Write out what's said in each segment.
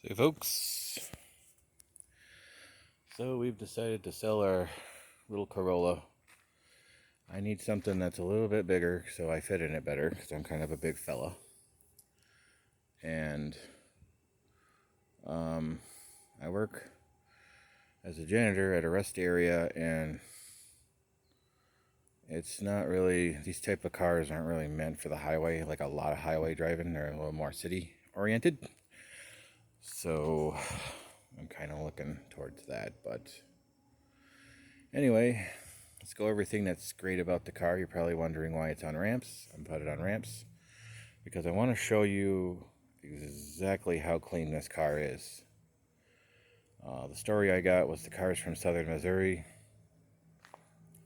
Hey folks, so we've decided to sell our little Corolla. I need something that's a little bit bigger so I fit in it better because I'm kind of a big fella. And I work as a janitor at a rest area, and it's not really, these type of cars aren't really meant for the highway, like a lot of highway driving. They're a little more city oriented. So I'm kind of looking towards that, but anyway, let's go everything that's great about the car. You're probably wondering why it's on ramps. I'm put it on ramps because I want to show you exactly how clean this car is. The story I got was the car's from southern Missouri,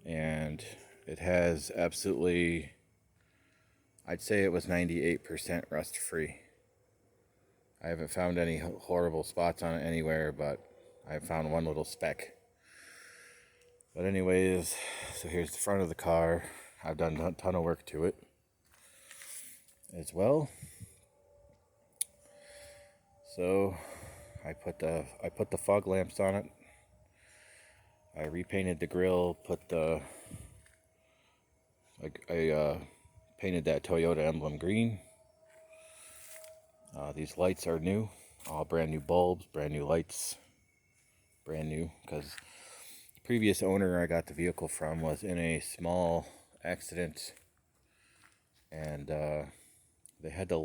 and it has absolutely, I'd say it was 98% rust free. I haven't found any horrible spots on it anywhere, but I found one little speck. But anyways, so here's the front of the car. I've done a ton of work to it as well. So I put the fog lamps on it. I repainted the grill, I painted that Toyota emblem green. These lights are new, all brand new bulbs, brand new lights, brand new, because the previous owner I got the vehicle from was in a small accident, and they had the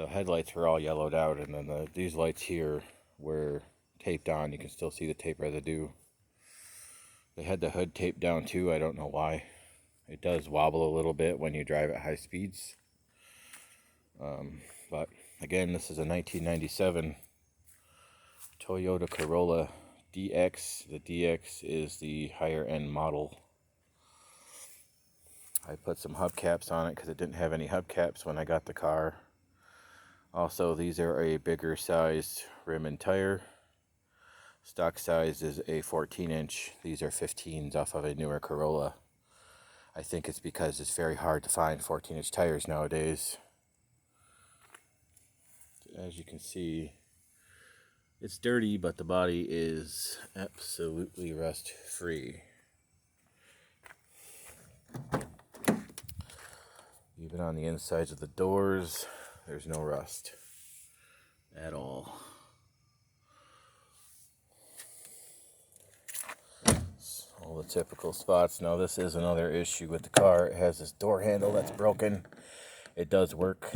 headlights were all yellowed out, and then these lights here were taped on. You can still see the tape residue. They had the hood taped down too. I don't know why. It does wobble a little bit when you drive at high speeds. But again, this is a 1997 Toyota Corolla DX. The DX is the higher end model. I put some hubcaps on it because it didn't have any hubcaps when I got the car. Also, these are a bigger sized rim and tire. Stock size is a 14-inch. These are 15s off of a newer Corolla. I think it's because it's very hard to find 14-inch tires nowadays. As you can see, it's dirty, but the body is absolutely rust free. Even on the insides of the doors, there's no rust at all. All the typical spots. Now this is another issue with the car. It has this door handle that's broken. It does work,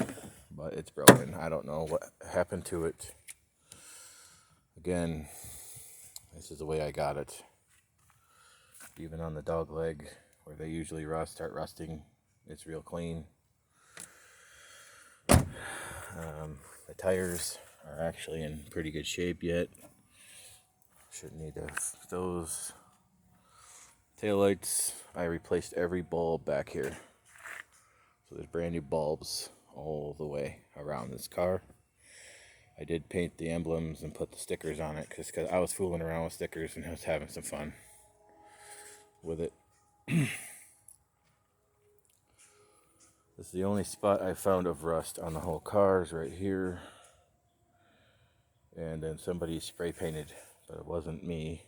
but it's broken. I don't know what happened to it. Again, this is the way I got it. Even on the dog leg, where they usually start rusting, it's real clean. The tires are actually in pretty good shape yet. Shouldn't need those taillights. I replaced every bulb back here. So there's brand new bulbs all the way around this car. I did paint the emblems and put the stickers on it because I was fooling around with stickers and I was having some fun with it. This is the only spot I found of rust on the whole car, is right here. And then somebody spray painted, but it wasn't me.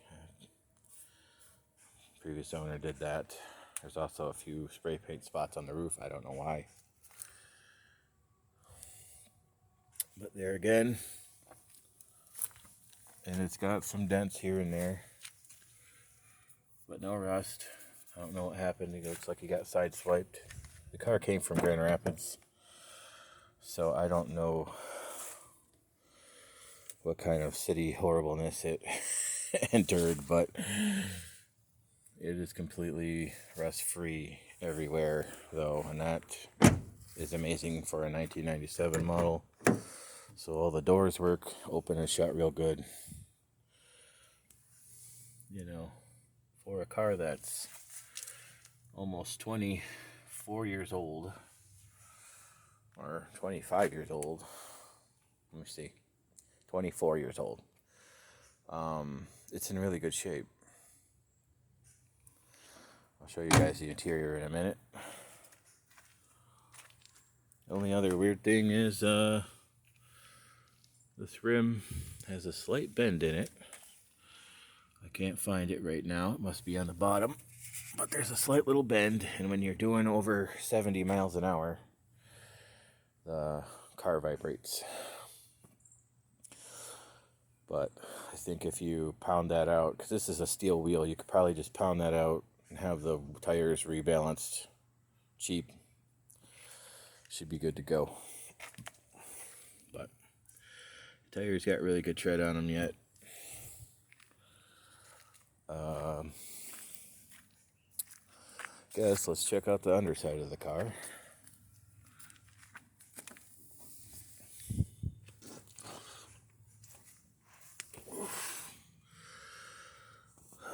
Previous owner did that. There's also a few spray paint spots on the roof. I don't know why. But there again. And it's got some dents here and there, but no rust. I don't know what happened. It looks like he got sideswiped. The car came from Grand Rapids, so I don't know what kind of city horribleness it entered, but it is completely rust-free everywhere, though, and that is amazing for a 1997 model. So all the doors work, open and shut real good. You know, for a car that's almost 24 years old, or 25 years old, let me see, 24 years old, it's in really good shape. I'll show you guys the interior in a minute. The only other weird thing is This rim has a slight bend in it. I can't find it right now. It must be on the bottom. But there's a slight little bend, and when you're doing over 70 miles an hour, the car vibrates. But I think if you pound that out, because this is a steel wheel, you could probably just pound that out and have the tires rebalanced cheap. Should be good to go. But tires got really good tread on them yet. Guess let's check out the underside of the car.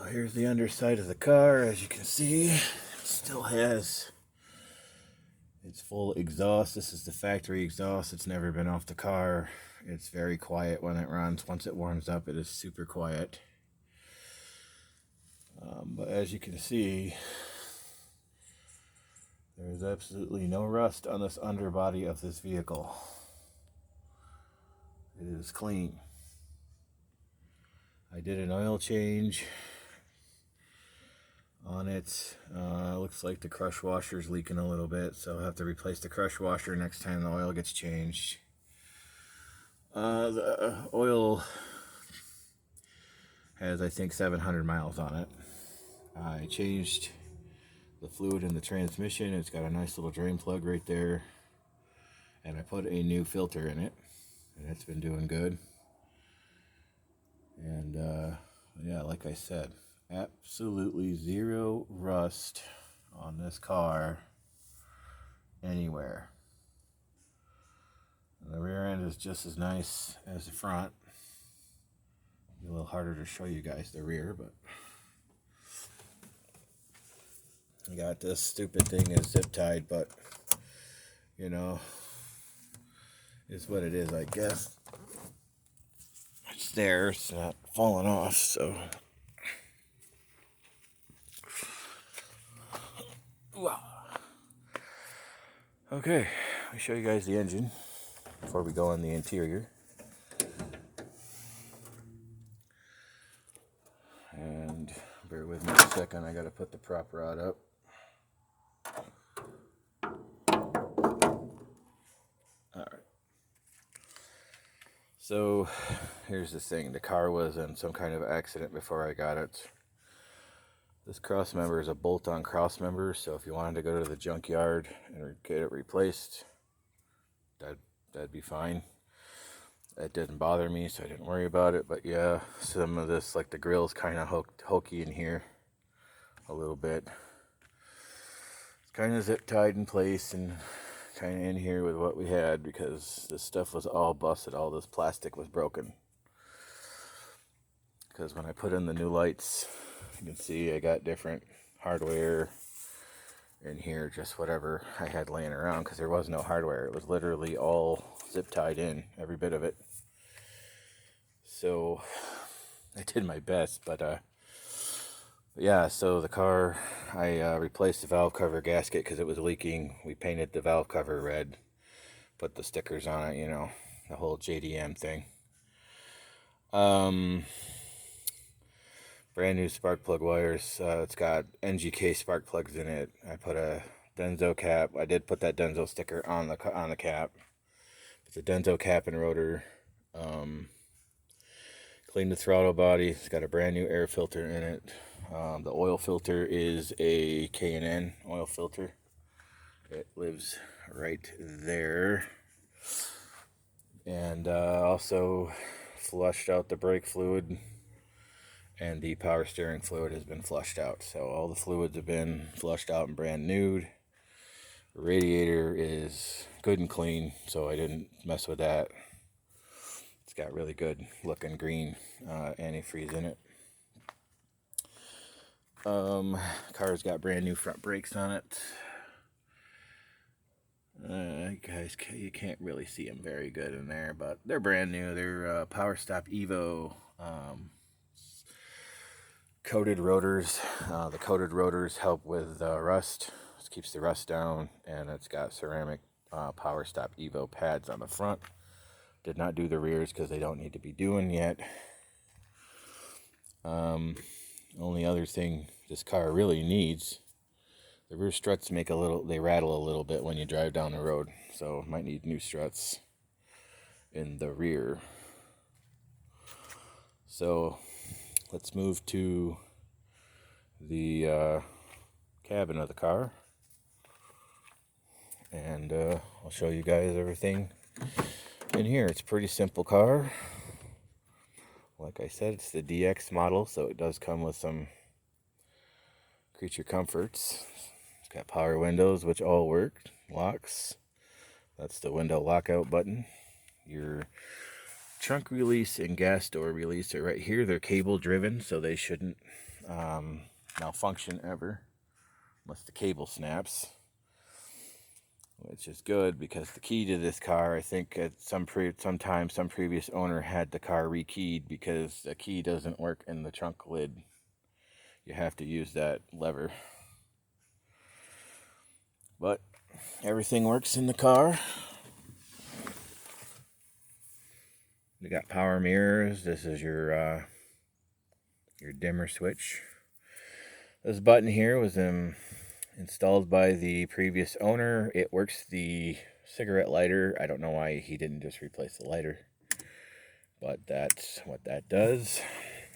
Here's the underside of the car. As you can see, it still has its full exhaust. This is the factory exhaust. It's never been off the car. It's very quiet when it runs. Once it warms up, it is super quiet. But as you can see, there's absolutely no rust on this underbody of this vehicle. It is clean. I did an oil change on it. Looks like the crush washer is leaking a little bit, so I'll have to replace the crush washer next time the oil gets changed. The oil has, I think, 700 miles on it. I changed the fluid in the transmission. It's got a nice little drain plug right there, and I put a new filter in it, and it's been doing good. And yeah, like I said, absolutely zero rust on this car anywhere. And the rear end is just as nice as the front. Be a little harder to show you guys the rear, but I got this stupid thing is zip tied, but you know, it's what it is, I guess. It's there, it's not falling off, so. Okay, let me show you guys the engine before we go on the interior. And bear with me a second, I gotta put the prop rod up. Alright. So, here's the thing. The car was in some kind of accident before I got it. This cross member is a bolt-on cross member, so if you wanted to go to the junkyard and get it replaced, that'd be fine. That didn't bother me, so I didn't worry about it. But yeah, some of this, like the grill's kind of hokey in here a little bit. It's kind of zip tied in place and kind of in here with what we had, because this stuff was all busted. All this plastic was broken. Because when I put in the new lights, you can see I got different hardware in here, just whatever I had laying around, because there was no hardware. It was literally all zip tied in, every bit of it. So I did my best, but yeah, so the car, I replaced the valve cover gasket because it was leaking. We painted the valve cover red, put the stickers on it, you know, the whole JDM thing. Brand new spark plug wires. It's got NGK spark plugs in it. I put a Denso cap. I did put that Denso sticker on the cap. It's a Denso cap and rotor. Cleaned the throttle body. It's got a brand new air filter in it. The oil filter is a K&N oil filter. It lives right there. And also flushed out the brake fluid, and the power steering fluid has been flushed out. So all the fluids have been flushed out and brand new. The radiator is good and clean, so I didn't mess with that. It's got really good looking green antifreeze in it. Car's got brand new front brakes on it. Guys, you can't really see them very good in there, but they're brand new. They're Power Stop Evo coated rotors. The coated rotors help with rust. It keeps the rust down, and it's got ceramic Power Stop Evo pads on the front Did not do the rears because they don't need to be doing yet. Only other thing this car really needs, the rear struts they rattle a little bit when you drive down the road, so might need new struts in the rear. So let's move to the cabin of the car, and I'll show you guys everything in here. It's a pretty simple car. Like I said, it's the DX model, so it does come with some creature comforts. It's got power windows, which all work. Locks. That's the window lockout button. Your trunk release and gas door release are right here. They're cable driven, so they shouldn't malfunction ever unless the cable snaps, which is good because the key to this car, I think at some previous owner had the car rekeyed because the key doesn't work in the trunk lid. You have to use that lever. But everything works in the car. We got power mirrors. This is your dimmer switch. This button here was installed by the previous owner. It works the cigarette lighter. I don't know why he didn't just replace the lighter, but that's what that does.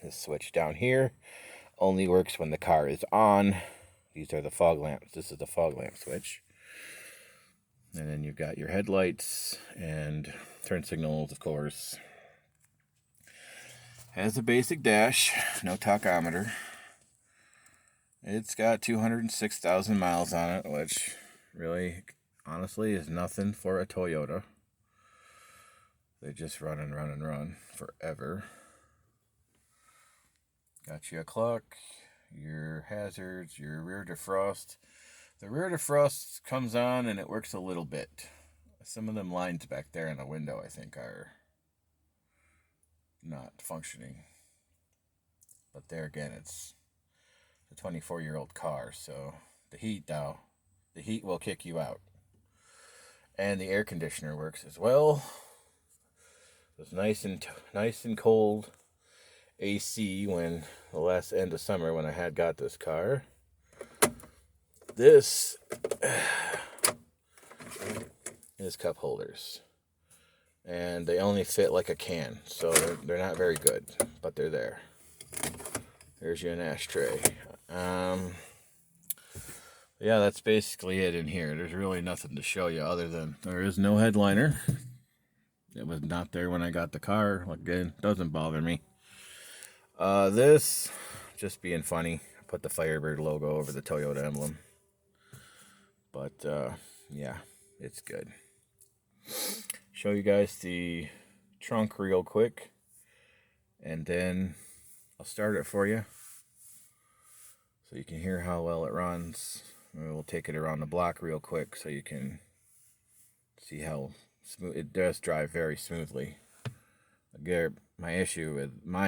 This switch down here only works when the car is on. These are the fog lamps. This is the fog lamp switch. And then you've got your headlights and turn signals, of course. Has a basic dash, no tachometer. It's got 206,000 miles on it, which really, honestly, is nothing for a Toyota. They just run and run and run forever. Got you a clock, your hazards, your rear defrost. The rear defrost comes on and it works a little bit. Some of them lines back there in the window, I think, are not functioning. But there again, it's a 24-year-old car, so the heat will kick you out. And the air conditioner works as well. It was nice and cold AC when the last end of summer when I got this car. This is cup holders, and they only fit like a can, so they're not very good, but they're there. There's your ashtray. Yeah, that's basically it in here. There's really nothing to show you other than there is no headliner. It was not there when I got the car. Again, doesn't bother me. This, just being funny, I put the Firebird logo over the Toyota emblem. But, yeah, it's good. Show you guys the trunk real quick, and then I'll start it for you so you can hear how well it runs. We'll take it around the block real quick so you can see how smooth it does. Drive very smoothly. Again, my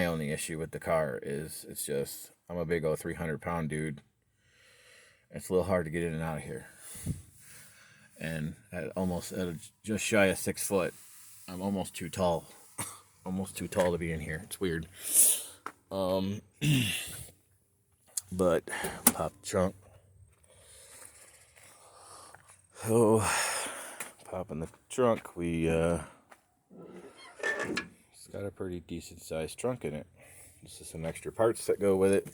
only issue with the car is it's just, I'm a big old 300-pound dude. It's a little hard to get in and out of here. And at just shy of 6 foot, I'm almost too tall. Almost too tall to be in here. It's weird. But pop the trunk. So, popping the trunk, it's got a pretty decent sized trunk in it. This is some extra parts that go with it.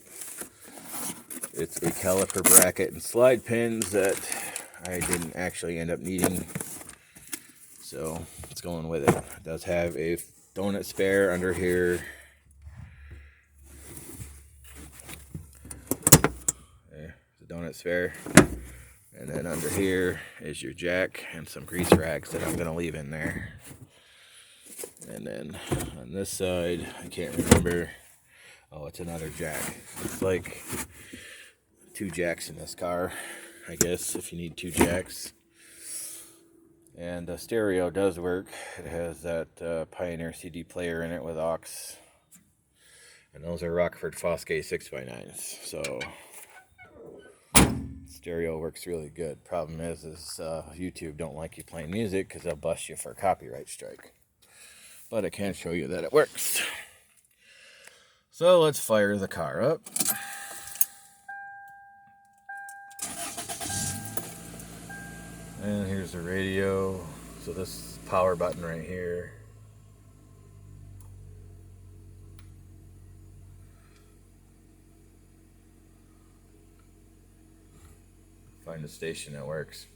It's a caliper bracket and slide pins that I didn't actually end up needing, so it's going with it. It does have a donut spare under here. There's a donut spare. And then under here is your jack and some grease rags that I'm going to leave in there. And then on this side, I can't remember. Oh, it's another jack. It's like 2 jacks in this car, I guess, if you need 2 jacks. And the stereo does work. It has that Pioneer CD player in it with aux. And those are Rockford Fosgate 6x9s. So stereo works really good. Problem is YouTube don't like you playing music because they'll bust you for a copyright strike. but I can show you that it works. So let's fire the car up. And here's the radio. So this power button right here. Find a station that works.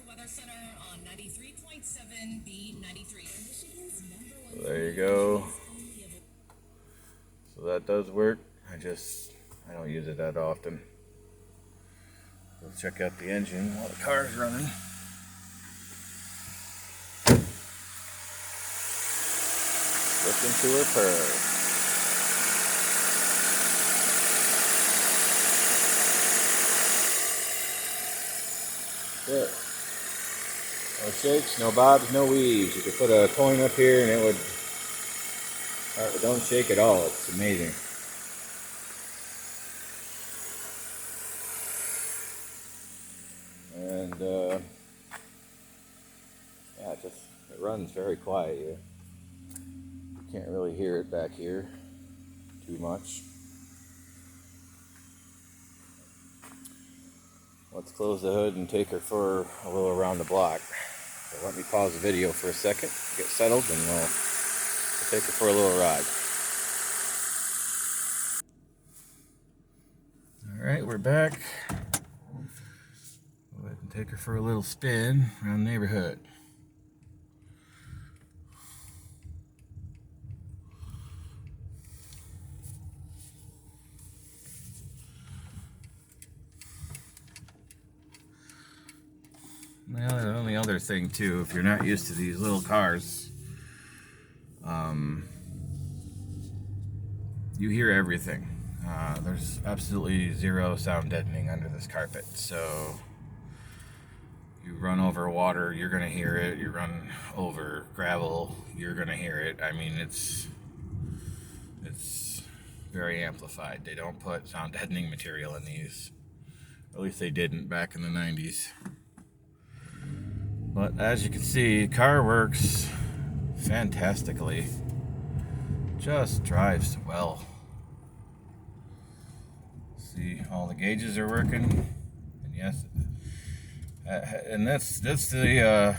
Weather Center on 93.7 B93. So there you go. So that does work. I don't use it that often. Let's check out the engine while the car's running. Looking to her purr. Good. No shakes, no bobs, no weaves. You could put a coin up here and it don't shake at all. It's amazing. And yeah, it runs very quiet. You can't really hear it back here too much. Let's close the hood and take her for a little around the block. So let me pause the video for a second, get settled, and we'll take her for a little ride. Alright, we're back. Go ahead and take her for a little spin around the neighborhood. The only other thing too, if you're not used to these little cars, you hear everything. There's absolutely zero sound deadening under this carpet. So you run over water, you're gonna hear it. You run over gravel, you're gonna hear it. I mean, it's very amplified. They don't put sound deadening material in these. At least they didn't back in the 90s. But as you can see, the car works fantastically. Just drives well. See, all the gauges are working, and yes, and that's the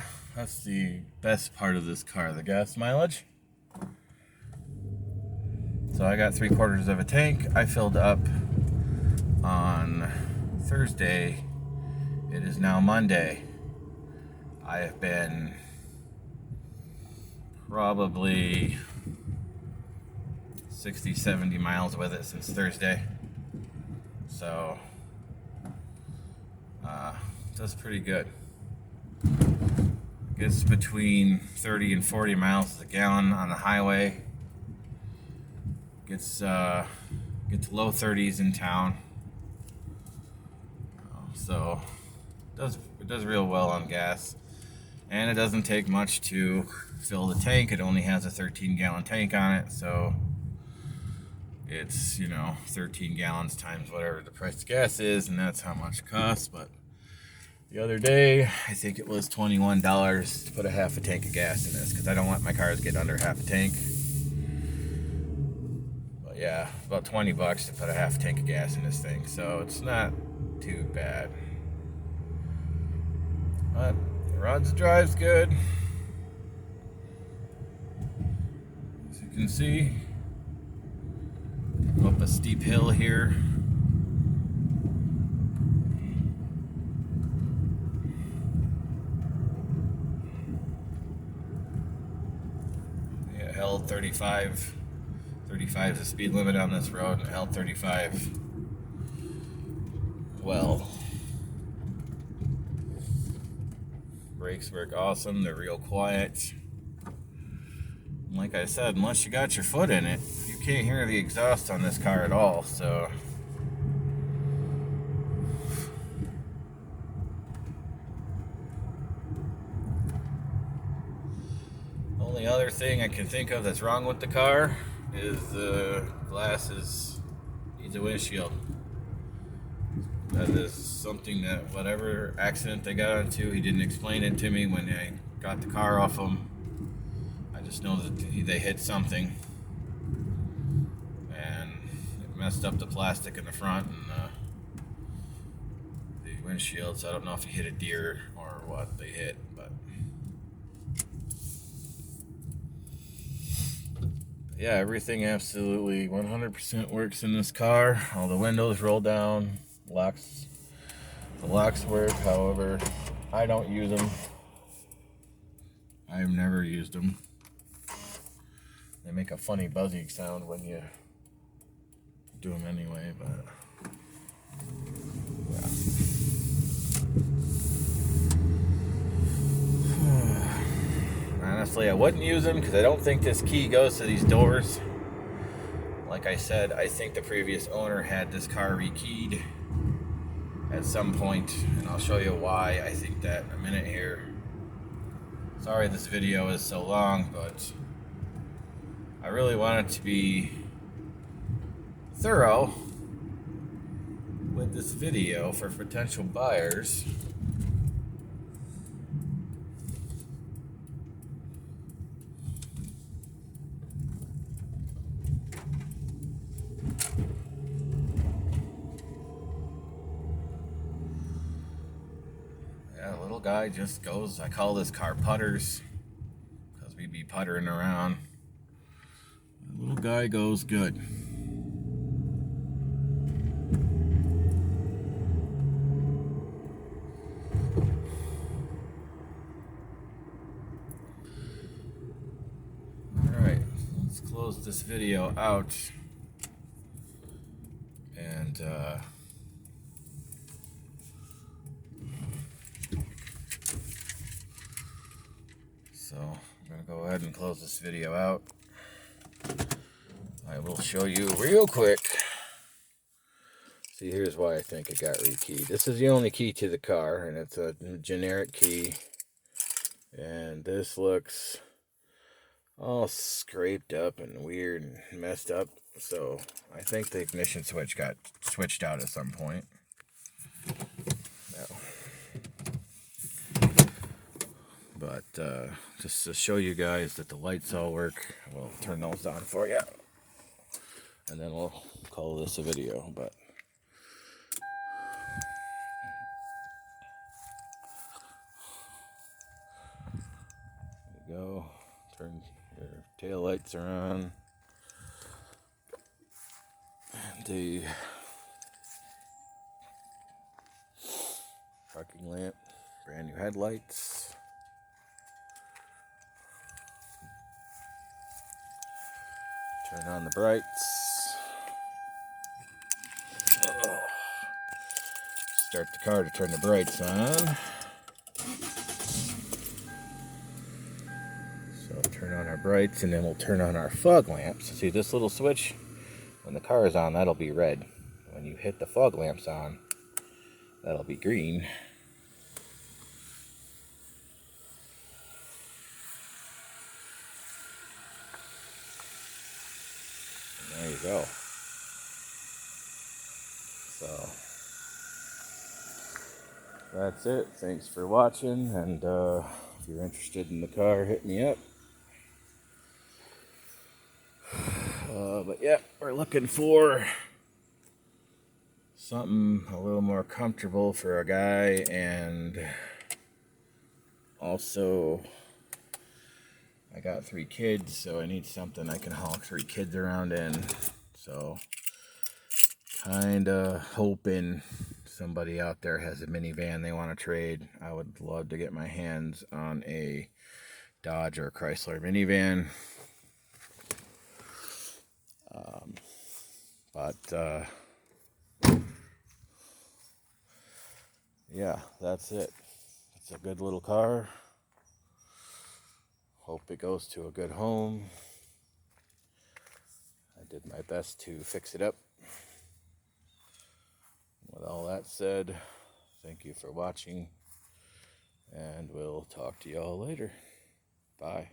best part of this car, the gas mileage. So I got 3/4 of a tank. I filled up on Thursday. It is now Monday. I have been probably 60-70 miles with it since Thursday. So, that's pretty good. Gets between 30 and 40 miles a gallon on the highway. Gets low 30s in town. So, it does real well on gas. And it doesn't take much to fill the tank. It only has a 13-gallon tank on it, so it's, 13 gallons times whatever the price of gas is, and that's how much it costs. But the other day, I think it was $21 to put a half a tank of gas in this, because I don't want my cars to get under half a tank. But yeah, about $20 to put a half a tank of gas in this thing, so it's not too bad. But the drives good. As you can see, up a steep hill here. Yeah, held 35. 35 is the speed limit on this road, and held 35 well. Brakes work awesome, they're real quiet. Like I said, unless you got your foot in it, you can't hear the exhaust on this car at all, so. Only other thing I can think of that's wrong with the car is the glasses. Needs a windshield. That is something that whatever accident they got into, he didn't explain it to me when I got the car off him. I just know that they hit something and it messed up the plastic in the front and the windshield. So I don't know if he hit a deer or what they hit, but yeah, everything absolutely 100% works in this car. All the windows roll down, locks. The locks work, however, I don't use them. I've never used them. They make a funny buzzing sound when you do them anyway, but yeah. Honestly, I wouldn't use them because I don't think this key goes to these doors. Like I said, I think the previous owner had this car rekeyed at some point, and I'll show you why I think that in a minute here. Sorry this video is so long, but I really want it to be thorough with this video for potential buyers. Yeah, little guy just goes, I call this car putters because we be puttering around. The little guy goes good. Alright, let's close this video out and so I'm going to go ahead and close this video out. I will show you real quick. See, here's why I think it got rekeyed. This is the only key to the car, and it's a generic key. And this looks all scraped up and weird and messed up. So I think the ignition switch got switched out at some point. But just to show you guys that the lights all work, we'll turn those on for you. And then we'll call this a video. But there you go. Turn your tail lights are on. And the parking lamp, brand new headlights. Turn on the brights. Start the car to turn the brights on. So turn on our brights and then we'll turn on our fog lamps. See this little switch? When the car is on, that'll be red. When you hit the fog lamps on, that'll be green. And there you go. So that's it. Thanks for watching, and if you're interested in the car, hit me up. But yeah, we're looking for something a little more comfortable for a guy, and also I got 3 kids, so I need something I can haul 3 kids around in. So kinda hoping somebody out there has a minivan they want to trade. I would love to get my hands on a Dodge or Chrysler minivan. Yeah, that's it. It's a good little car. Hope it goes to a good home. I did my best to fix it up. With all that said, thank you for watching, and we'll talk to y'all later. Bye.